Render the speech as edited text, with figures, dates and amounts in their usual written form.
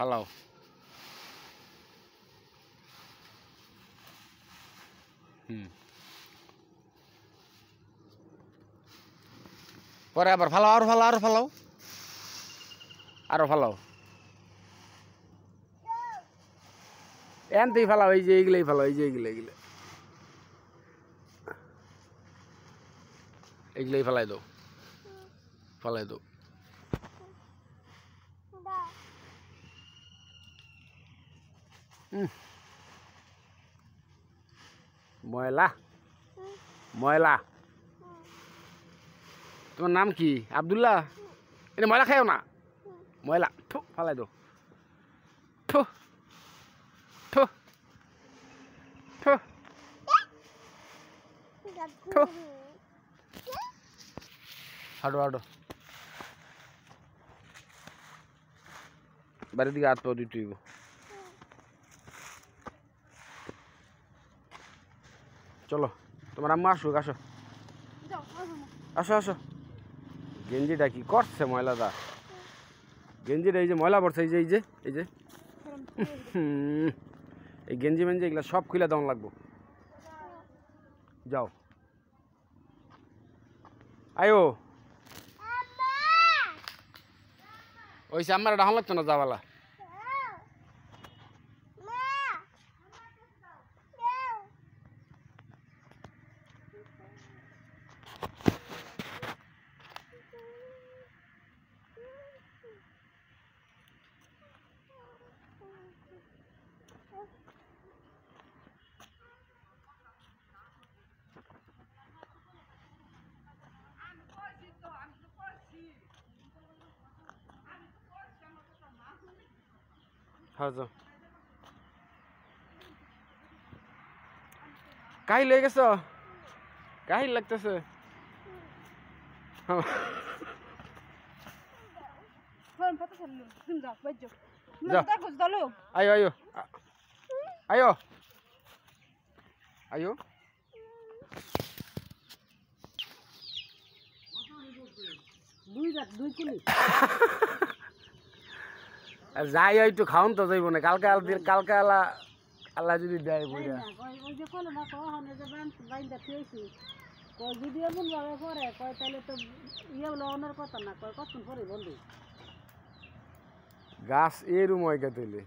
ফালাও পরে আবার ফালাও আরো ফালাও আরো ফালাও আরো ফালাও এনতেই ফালাও এই যে এইগুলাই ফালাও এই যে এইগুলাই ফালাই দাও ময়লা ময়লা তোমার নাম কি আব্দুল্লাহ এটা ময়লা খাইও না ময়লা থু ফালাই দাও থু থু থু থু হাঁটো হাঁটো বাড়ির দিকে হাত পাও দুই চলো তোমার আম্মা আসুক আসো আসো আসো গেঞ্জিটা কি করছে ময়লাটা গেঞ্জিটা এই যে ময়লা পড়ছে এই যে এই গেঞ্জি মেঞ্জি এগুলা সব খুলে দেওয়া লাগবো যাও আয়ো ওই সে আমার ডাহন লাগতো না যাওয়ালা হ্যাঁ কাহি লয়ে গেছ কাহি লাগতেছে আয়ো আয়ো আয়ো আয়ো যাই একটু খাওন তো যাইব না কালকে আল্লাহ যদি দেয় বুঝা গাছ এরম হয় কে তুলে